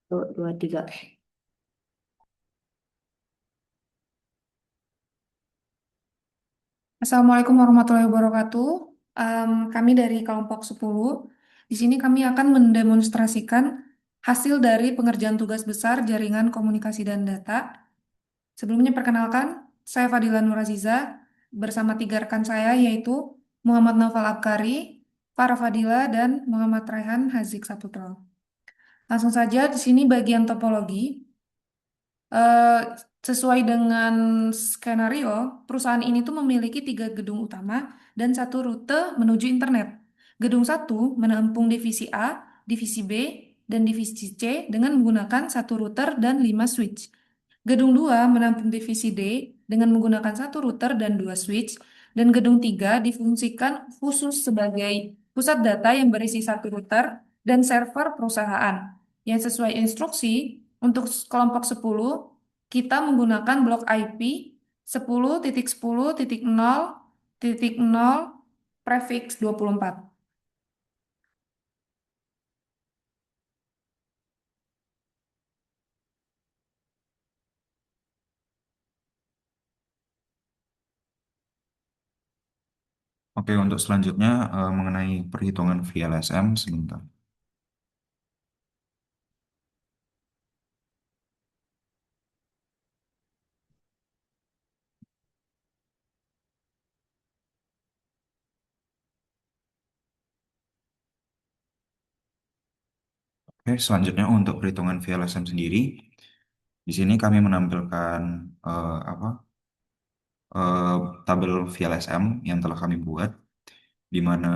Satu, dua, tiga. Assalamualaikum warahmatullahi wabarakatuh. Kami dari kelompok 10. Di sini kami akan mendemonstrasikan hasil dari pengerjaan tugas besar jaringan komunikasi dan data. Sebelumnya perkenalkan, saya Fadila Nuraziza bersama tiga rekan saya yaitu Muhammad Naufal Abkari, Farah Fadila, dan Muhammad Raihan Hazik Saputro. Langsung saja di sini bagian topologi. Eh, Sesuai dengan skenario, perusahaan ini tuh memiliki tiga gedung utama dan satu rute menuju internet. Gedung satu menampung divisi A, divisi B, dan divisi C dengan menggunakan satu router dan 5 switch. Gedung 2 menampung divisi D dengan menggunakan satu router dan 2 switch. Dan gedung 3 difungsikan khusus sebagai pusat data yang berisi satu router dan server perusahaan. Yang sesuai instruksi, untuk kelompok 10 kita menggunakan blok IP 10.10.0.0 prefix 24. Oke, untuk selanjutnya mengenai perhitungan VLSM sebentar. Oke, selanjutnya untuk perhitungan VLSM sendiri, di sini kami menampilkan apa eh, tabel VLSM yang telah kami buat, di mana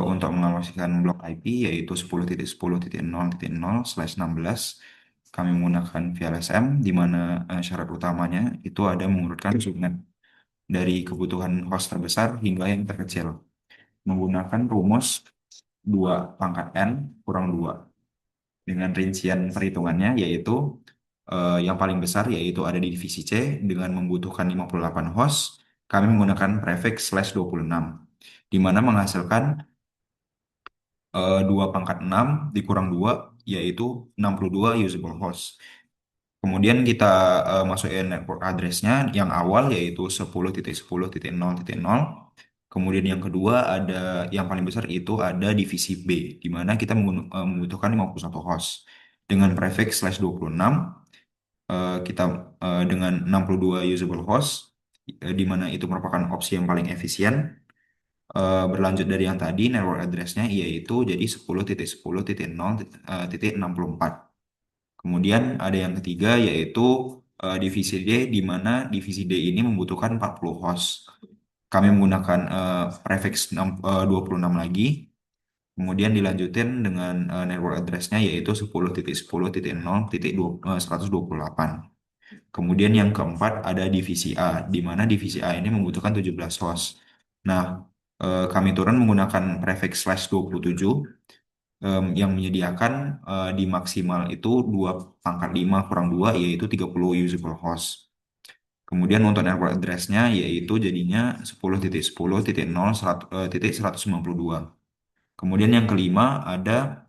untuk mengalokasikan blok IP yaitu 10.10.0.0/16 kami menggunakan VLSM, di mana syarat utamanya itu ada mengurutkan subnet dari kebutuhan host terbesar hingga yang terkecil menggunakan rumus 2 pangkat N kurang 2 dengan rincian perhitungannya yaitu yang paling besar yaitu ada di divisi C dengan membutuhkan 58 host, kami menggunakan prefix slash 26 di mana menghasilkan 2 pangkat 6 dikurang 2 yaitu 62 usable host. Kemudian kita masukin network address-nya yang awal yaitu 10.10.0.0. Kemudian yang kedua ada yang paling besar itu ada divisi B, di mana kita membutuhkan 51 host. Dengan prefix slash 26, kita dengan 62 usable host, di mana itu merupakan opsi yang paling efisien. Berlanjut dari yang tadi, network address-nya yaitu jadi 10.10.0.64. Kemudian ada yang ketiga yaitu divisi D, di mana divisi D ini membutuhkan 40 host. Kami menggunakan prefix 26 lagi. Kemudian dilanjutin dengan network address-nya yaitu 10.10.0.128. Kemudian yang keempat ada divisi A, di mana divisi A ini membutuhkan 17 host. Nah, kami turun menggunakan prefix slash 27 yang menyediakan di maksimal itu 2 pangkat 5 kurang 2 yaitu 30 usable host. Kemudian untuk network address-nya yaitu jadinya 10.10.0.192. Kemudian yang kelima ada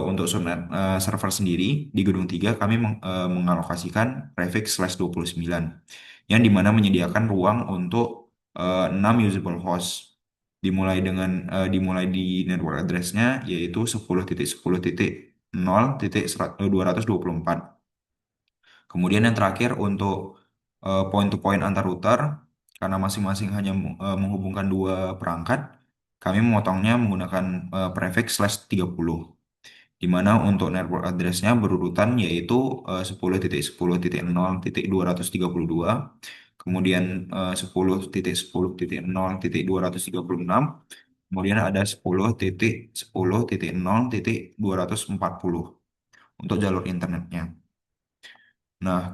untuk subnet server sendiri di gedung 3 kami mengalokasikan prefix slash 29 yang dimana menyediakan ruang untuk 6 usable host dimulai di network address-nya yaitu 10.10.0.224. Kemudian yang terakhir untuk point to point antar router karena masing-masing hanya menghubungkan dua perangkat, kami memotongnya menggunakan prefix slash 30 di mana untuk network address-nya berurutan yaitu 10.10.0.232, kemudian 10.10.0.236, kemudian ada 10.10.0.240 untuk jalur internetnya. Nah,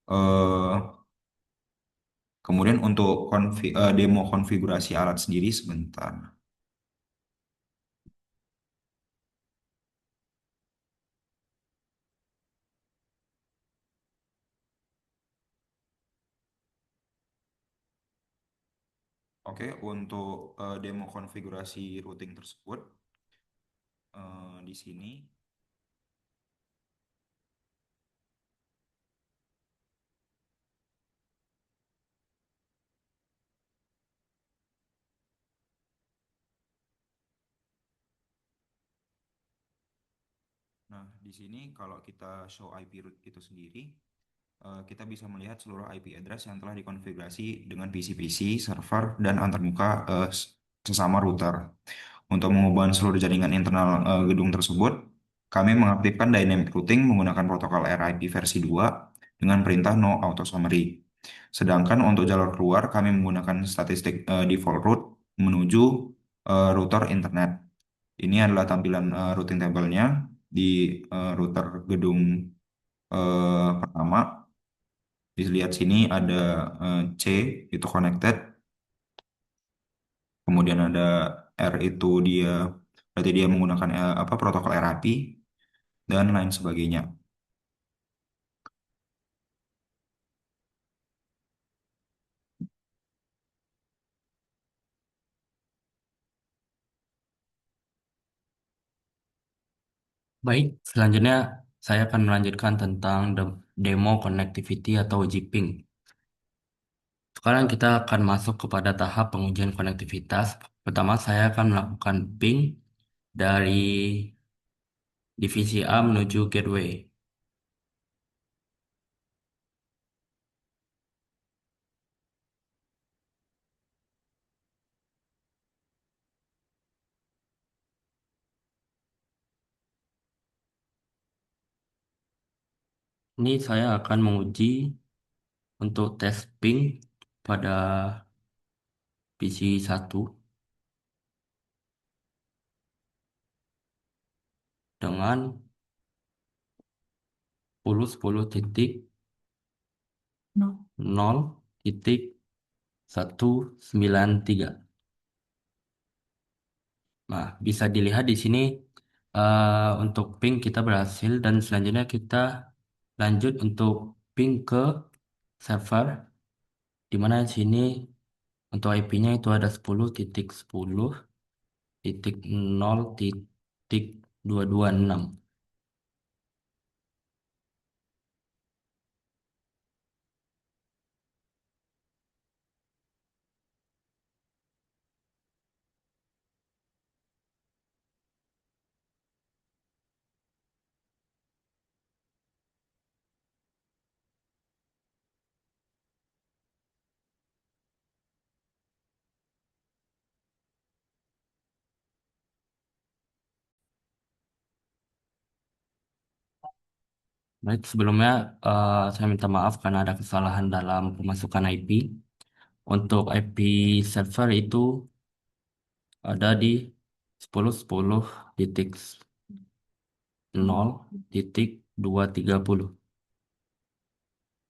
eh, kemudian untuk demo konfigurasi alat sendiri sebentar. Oke, untuk demo konfigurasi routing tersebut di sini. di sini kalau kita show IP root itu sendiri, kita bisa melihat seluruh IP address yang telah dikonfigurasi dengan PC-PC, server, dan antarmuka sesama router. Untuk mengubah seluruh jaringan internal gedung tersebut, kami mengaktifkan dynamic routing menggunakan protokol RIP versi 2 dengan perintah no auto summary. Sedangkan untuk jalur keluar, kami menggunakan statistik default route menuju router internet. Ini adalah tampilan routing tabelnya di router gedung pertama. Dilihat sini ada C itu connected, kemudian ada R itu dia berarti dia menggunakan apa protokol RAP dan lain sebagainya. Baik, selanjutnya saya akan melanjutkan tentang demo connectivity atau JPing. Sekarang kita akan masuk kepada tahap pengujian konektivitas. Pertama, saya akan melakukan ping dari divisi A menuju gateway. Ini saya akan menguji untuk tes ping pada PC 1 dengan 10.0.193. Nah, bisa dilihat di sini untuk ping kita berhasil dan selanjutnya kita lanjut untuk ping ke server di mana di sini untuk IP-nya itu ada 10.10.0.226. Baik, sebelumnya saya minta maaf karena ada kesalahan dalam pemasukan IP. Untuk IP server itu ada di 10.10.0.230.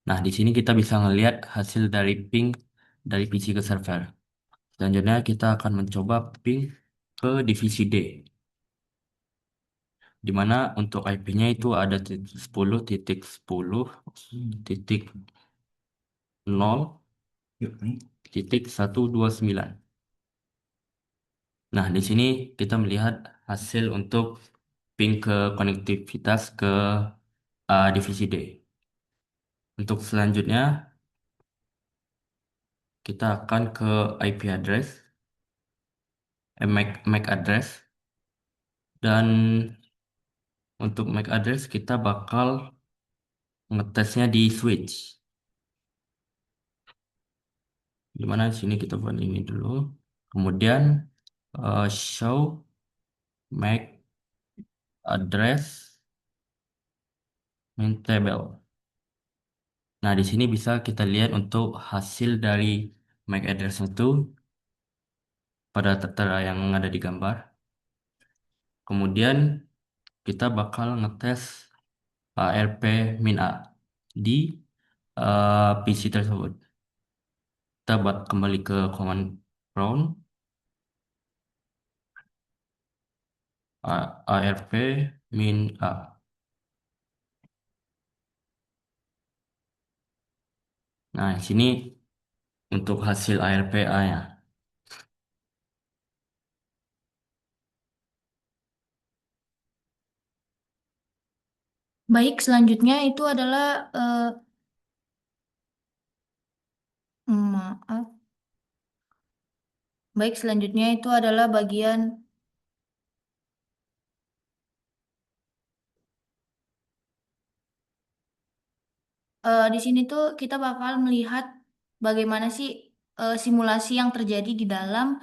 Nah, di sini kita bisa ngelihat hasil dari ping dari PC ke server. Selanjutnya kita akan mencoba ping ke divisi D, di mana untuk IP-nya itu ada 10.10.0.129. Yuk, nih. Nah, di sini kita melihat hasil untuk ping ke konektivitas ke divisi D. Untuk selanjutnya, kita akan ke IP address, MAC address, dan untuk MAC address kita bakal ngetesnya di switch. Dimana di sini kita buat ini dulu. Kemudian show MAC address main table. Nah, di sini bisa kita lihat untuk hasil dari MAC address itu pada tertera yang ada di gambar. Kemudian kita bakal ngetes ARP min A di PC tersebut. Kita buat kembali ke command prompt ARP min A. Nah, di sini untuk hasil ARP A-nya. Baik, selanjutnya itu adalah maaf. Baik, selanjutnya itu adalah bagian Di sini tuh kita bakal melihat bagaimana sih simulasi yang terjadi di dalam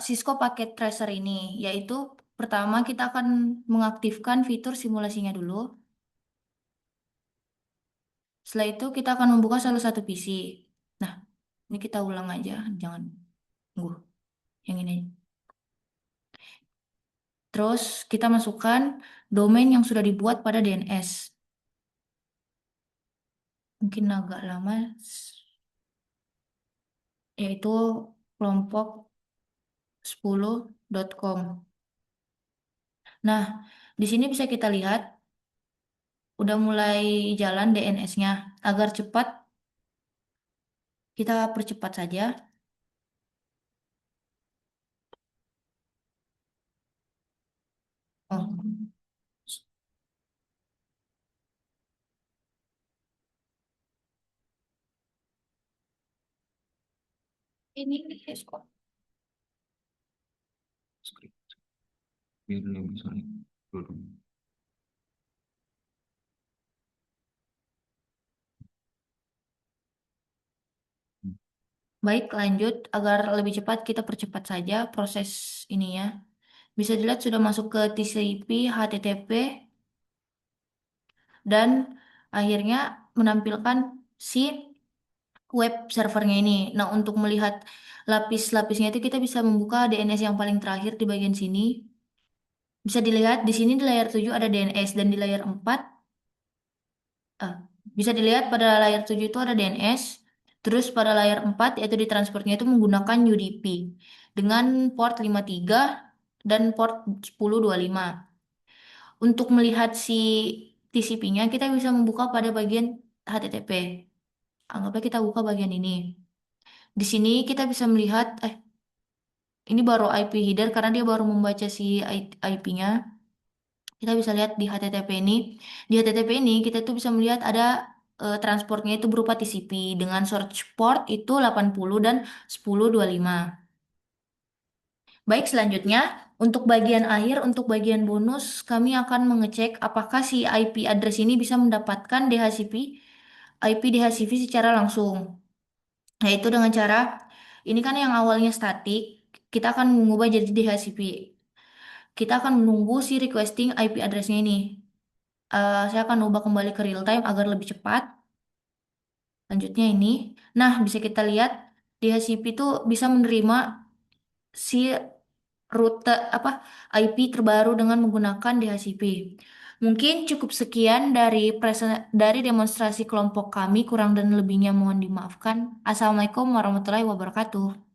Cisco Packet Tracer ini, yaitu pertama kita akan mengaktifkan fitur simulasinya dulu. Setelah itu kita akan membuka salah satu PC. Nah, ini kita ulang aja, jangan tunggu yang ini. Terus kita masukkan domain yang sudah dibuat pada DNS. Mungkin agak lama, yaitu kelompok 10.com. Nah, di sini bisa kita lihat udah mulai jalan DNS-nya. Agar cepat, kita percepat saja. Oh, ini Cisco. Script. Biar dia bisa dulu. Baik, lanjut. Agar lebih cepat, kita percepat saja proses ini ya. Bisa dilihat sudah masuk ke TCP, HTTP, dan akhirnya menampilkan si web servernya ini. Nah, untuk melihat lapis-lapisnya itu kita bisa membuka DNS yang paling terakhir di bagian sini. Bisa dilihat di sini di layar 7 ada DNS dan di layar 4 ah, bisa dilihat pada layar 7 itu ada DNS. Terus pada layar 4 yaitu di transportnya itu menggunakan UDP dengan port 53 dan port 1025. Untuk melihat si TCP-nya kita bisa membuka pada bagian HTTP. Anggapnya kita buka bagian ini. Di sini kita bisa melihat, ini baru IP header karena dia baru membaca si IP-nya. Kita bisa lihat di HTTP ini. Di HTTP ini kita tuh bisa melihat ada transportnya itu berupa TCP dengan search port itu 80 dan 1025. Baik, selanjutnya untuk bagian akhir, untuk bagian bonus, kami akan mengecek apakah si IP address ini bisa mendapatkan DHCP, IP DHCP secara langsung. Yaitu dengan cara, ini kan yang awalnya statik, kita akan mengubah jadi DHCP. Kita akan menunggu si requesting IP address-nya ini. Saya akan ubah kembali ke real time agar lebih cepat. Lanjutnya ini. Nah, bisa kita lihat DHCP itu bisa menerima si rute apa IP terbaru dengan menggunakan DHCP. Mungkin cukup sekian dari demonstrasi kelompok kami, kurang dan lebihnya mohon dimaafkan. Assalamualaikum warahmatullahi wabarakatuh.